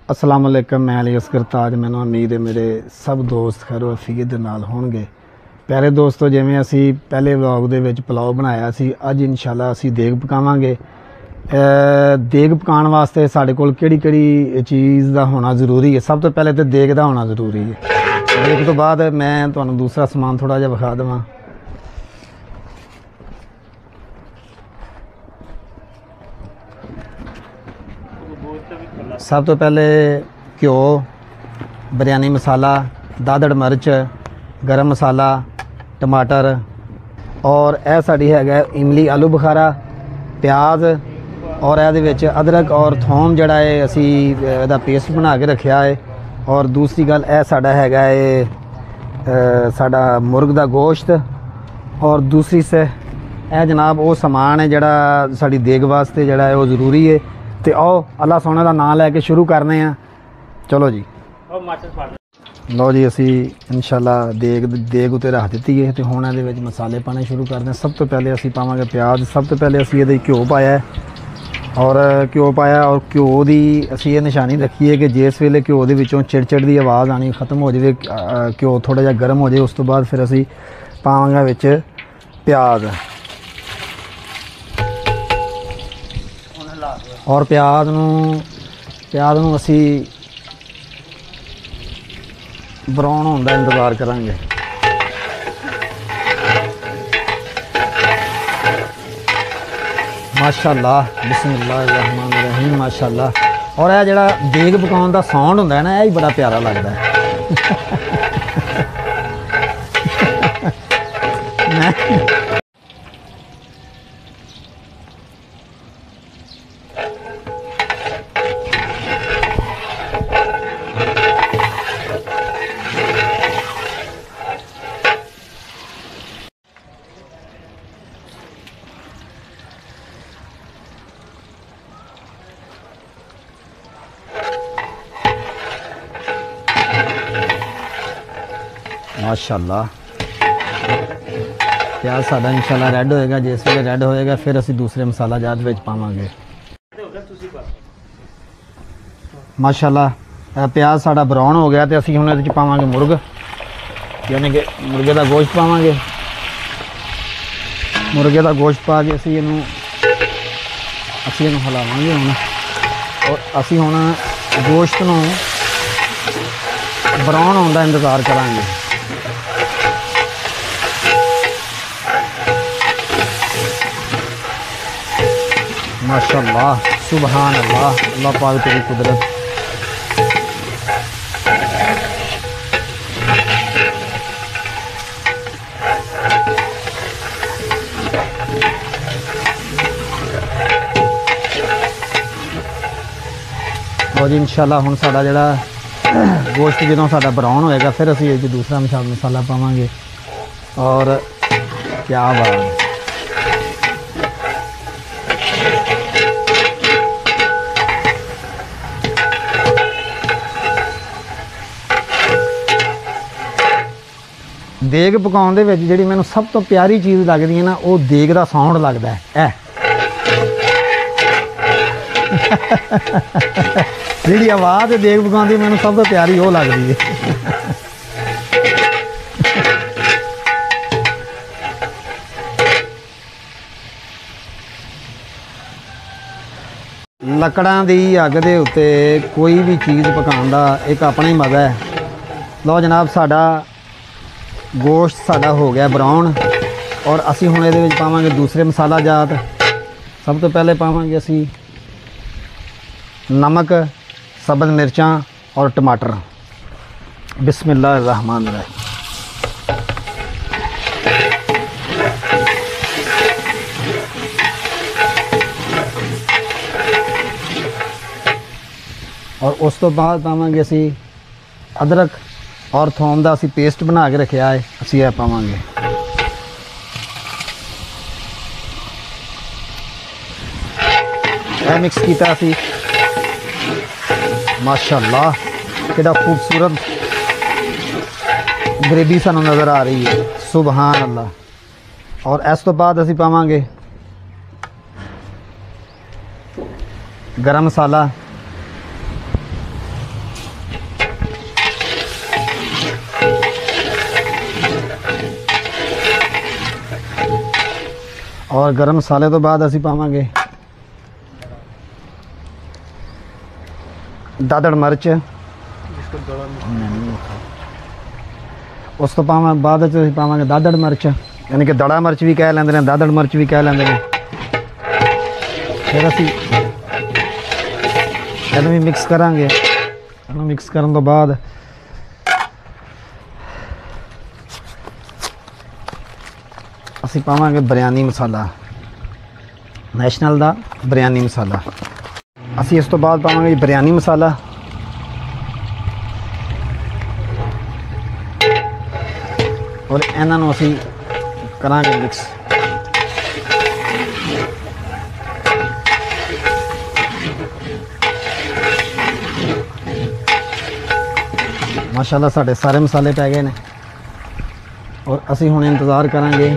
अस्सलाम वालेकुम। मैं अली असगर ताज। मैनूं उम्मीद है मेरे सब दोस्त खैरो अफीयत दे नाल होणगे। प्यारे दोस्तों, जिवें असी पहले व्लॉग दे विच पुलाव बनाया सी, अज इंशाल्लाह असी देग पकावांगे। देग पकाउण वास्ते साडे कोल किहड़ी चीज़ दा होना ज़रूरी है? सब तो पहले तो देग दा होना ज़रूरी है। देग तो बाद मैं तुहानूं दूसरा समान थोड़ा जिहा विखा देवां। सब तो पहले घ्यो, बिरयानी मसाला, दादड़ मिर्च, गरम मसाला, टमाटर और यह साड़ी है इमली आलू बुखारा, प्याज और ये अदरक और थोम जड़ा है असी इहदा पेस्ट बना के रखा है। और दूसरी गल यह साड़ा है साड़ा मुर्ग दा गोश्त। और दूसरी से यह जनाब वो समान है जड़ा साड़ी देग वास्ते जड़ा है वो ज़रूरी है। तो आओ अल्लाह सोने का नाम लैके शुरू करने हैं। चलो जी। लो जी, असी इंशाल्लाह देग उत्ते रख दी है। तो हुण इहदे विच मसाले पाने शुरू करते हैं। सब तो पहले असी पावांगे प्याज। सब तो पहले असी इहदे घ्यो पाया है और घ्यो पाया और घ्यो की असी ये निशानी रखी है कि जिस वेले घ्यो दे विचों चिड़चिड़ की आवाज़ आनी खत्म हो जाए, घ्यो थोड़ा जिहा गर्म हो जाए, उस तो बाद फिर असी पावांगे विच प्याज। और प्याज नूं असी ब्राउन होने का इंतज़ार करांगे। माशाअल्लाह, बिस्मिल्लाहिर्रहमानिर्रहीम, माशाअल्लाह। और यह जिहड़ा देग पकाउण दा साउंड हुंदा है ना, यह ही बड़ा प्यारा लगता है। माशाअल्लाह प्याज साडा इंशाल्लाह रेड होएगा। जिस वे रेड होएगा फिर असी दूसरे मसाला जात विच पावांगे। माशाअल्लाह प्याज साडा ब्राउन हो गया। तो असी हुण इहदे च पावांगे मुर्ग, यानी कि मुर्गे का गोश्त पावांगे। मुर्गे का गोश्त पा के असी इहनूं हिलावांगे हुण। और असी हुण गोश्त नूं ब्राउन होने का इंतज़ार करांगे। माशाअल्लाह, सुभान अल्लाह, अल्लाह पाक तेरी कुदरत। और जी इंशाल्लाह हुण साडा जिहड़ा गोश्त जो साडा ब्राउन होएगा फिर असी ये दूसरा मसाला पावांगे। और क्या बात है, देग पकाउण दे विच जिहड़ी मैनूं सब तो प्यारी चीज़ लगदी है ना, वो देग दा साउंड लगदा है। जिहड़ी आवाज़ देग पकाउंदी मैनूं सब तो प्यारी वो लगदी है। लकड़ां दी अग दे उत्ते कोई भी चीज़ पकाउण दा एक अपना ही मज़ा है। लो जनाब, साडा गोश्त साडा हो गया ब्राउन। और असी हुण इहदे विच पावांगे दूसरे मसाला जात। सब तो पहले पावांगे असी नमक, सब्ज़ मिर्चां और टमाटर। बिस्मिल्लाहिर्रहमानिर्रहीम। और उस तो बाद पावांगे असी अदरक और थोम दा असी पेस्ट बना के रखा है, असी यह पावांगे। यह मिक्स किया असी। माशाअल्लाह कितना खूबसूरत ग्रेवी सानू नज़र आ रही है। सुभान अल्लाह। और इस तो बाद असी पावांगे गरम मसाला, और गरम मसाले तो बाद असी पावांगे दादड़ मिर्च, उस तो बाद पावांगे दादड़ मिर्च, यानी कि दड़ा मिर्च भी कह लेंदे ने, दादड़ मिर्च भी कह लेंदे ने। फिर असी इहनूं भी मिक्स करांगे। इहनूं मिक्स करन तो बाद असी पावांगे बिरयानी मसाला, नैशनल दा बिरयानी मसाला। असी इस तो बाद पावांगे बिरयानी मसाला, और इन्हों असी करांगे मिक्स। माशाल्लाह साढ़े सारे मसाले पै गए ने, और असी हुण इंतज़ार करांगे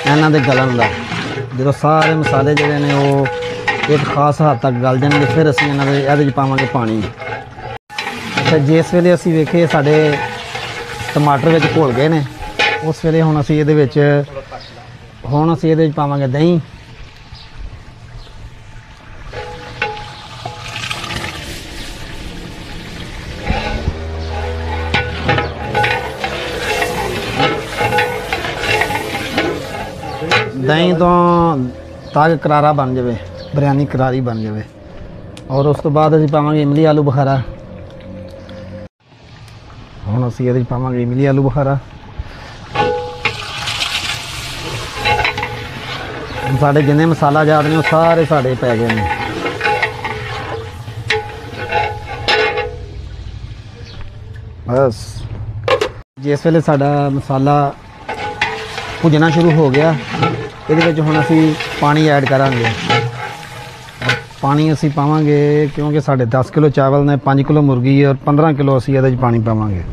इन्हां दे गलन दा। जो सारे मसाले जिहड़े ने वो एक खास हद तक गल जाएंगे, फिर असी इन्हां दे इहदे च पावांगे पानी। अच्छा, जिस वेले असी वेखे साडे टमाटर विच घुल गए ने, उस वेले हुण असी इहदे विच पावांगे दही। दही तो ताकि करारा बन जाए, बिरयानी करारी बन जाए। और उस तो बाद असी पावांगे इमली आलू बुखारा। हुण असी इहदे पावांगे इमली आलू बुखारा। साढ़े जिन्ने मसाला जात ने सारे साढ़े पै गए हैं। बस जिस वेले साडा मसाला भुजना शुरू हो गया, ये हुण असी पानी ऐड करांगे। पानी असी पावांगे क्योंकि साढ़े 10 किलो चावल ने, 5 किलो मुर्गी है, और 15 किलो असी इहदे पानी पावांगे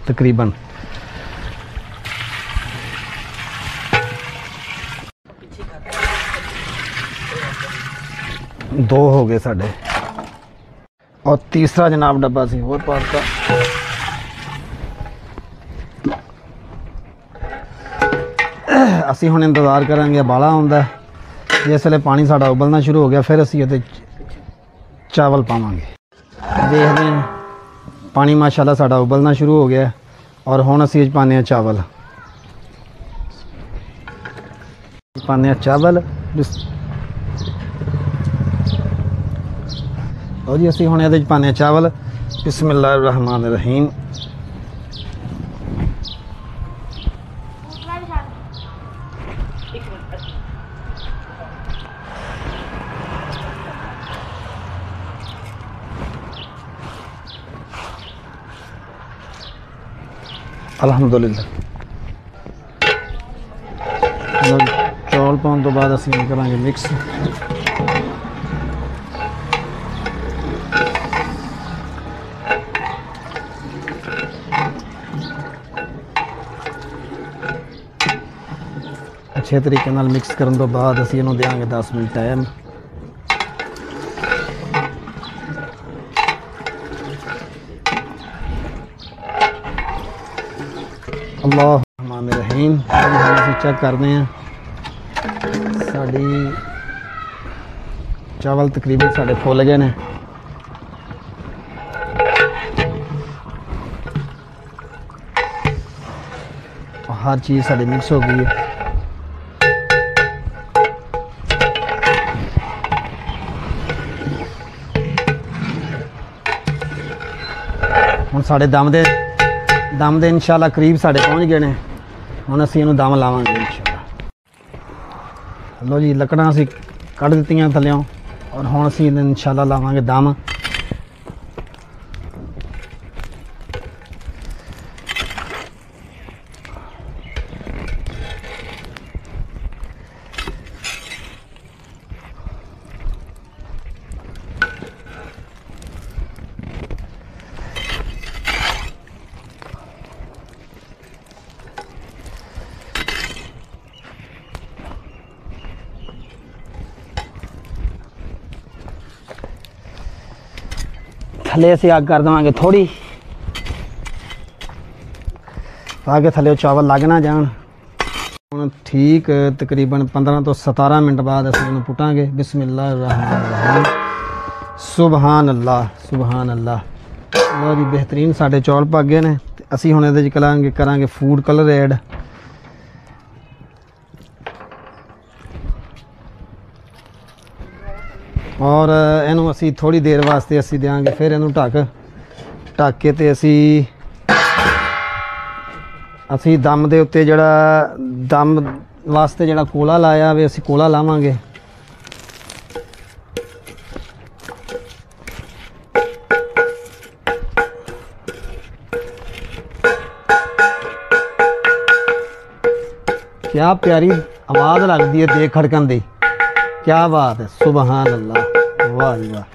तकरीबन। दो हो गए साढ़े, और तीसरा जनाब डब्बा सी होर पाता। असी हुण इंतज़ार करांगे बाला आउंदा। जिस वेले पानी साडा उबलना शुरू हो गया, फिर असी इहदे चावल पावांगे। देखते हैं पानी माशाल्लाह साडा उबलना शुरू हो गया, और हुण असी पाने चावल। पाने चावल और जी असी हुण इहदे पाने चावल। बिस्मिल्लाहिर रहमानिर रहीम। अल्हम्दुलिल्लाह। चौल पाने तो बाद असी करांगे मिक्स। अच्छे तरीके नाल मिक्स करने तो बाद असी इहनूं देंगे 10 मिनट टाइम। अल्लाह रहमान रहीम। हम चेक करते हैं साड़ी चावल तकरीबन साढ़े फुल गए ने। हर चीज़ साड़ी मिक्स हो गई है। हुण साढ़े दम दे इंशाल्लाह करीब साढ़े पहुँच गए हैं। हुण असीं इहनूं दम लावांगे इंशाल्लाह। लो जी लकड़ां असीं कढ़ दित्तियां थल्लियों, और हुण असीं इंशाल्लाह लावांगे दम। थले से आग कर देवांगे थोड़ी। ताकि थले चावल लग ना जान। हुण ठीक तकरीबन 15 तो 17 मिनट बाद असीं इहनूं पुटांगे। बिस्मिल्लाहिर्रहमानिर्रहीम। सुबहान अल्लाह सुबहान अल्लाह। लो जी बेहतरीन साडे चौल पक गए ने। असीं हुण इहदे च करांगे फूड कलर ऐड। और इहनूं असीं थोड़ी देर वास्ते असीं देंगे, फिर इहनूं ढक के ते असीं दम दे उत्ते जिहड़ा दम वास्ते जिहड़ा कोला लाया वे असीं कोला लावांगे। क्या प्यारी आवाज़ लगती है देख खड़कन दी, क्या बात है। सुबहान अल्लाह, वाह जी वाह।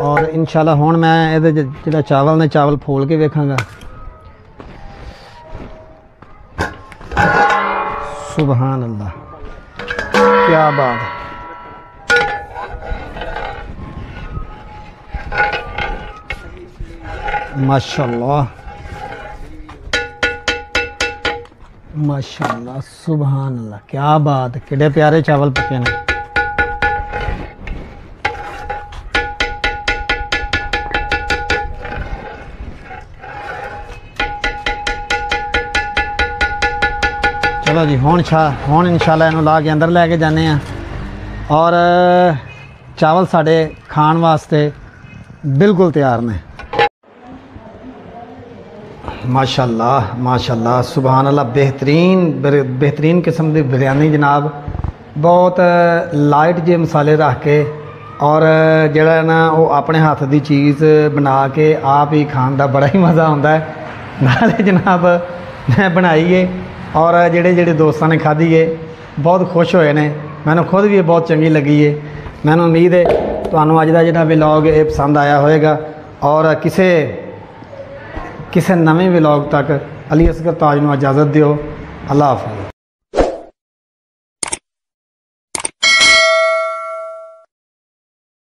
और इंशाल्लाह हुण मैं इहदे जिहड़ा चावल ने चावल फोल के वेखांगा। सुबहान अल्लाह, क्या बात है। माशाल्लाह माशाल्लाह सुबहान अल्लाह, क्या बात है। कितने प्यारे चावल पके ने। चलो जी हुण इंशाल्लाह इहनूं ला के अंदर लैके जाने हैं। और चावल साडे खाण वास्ते बिल्कुल तैयार ने। माशाल्लाह माशाल्लाह सुबहान अल्लाह। बेहतरीन किस्म की बिरयानी जनाब। बहुत लाइट जे मसाले रख के और जिहड़ा ना वो अपने हाथ की चीज़ बना के आप ही खाने का बड़ा ही मज़ा आता है। नाले जनाब मैं बनाई है और जेड़े दोस्तों ने खाधी है बहुत खुश होए ने। मैंने खुद भी बहुत चंगी लगी है। मैंने उम्मीद है तुहानूं अज दा जिहड़ा व्लॉग ये पसंद आया होएगा। और किसे नवे व्लॉग तक अली असगर ताज नूं इजाज़त दिओ। अल्लाह हाफ़िज़।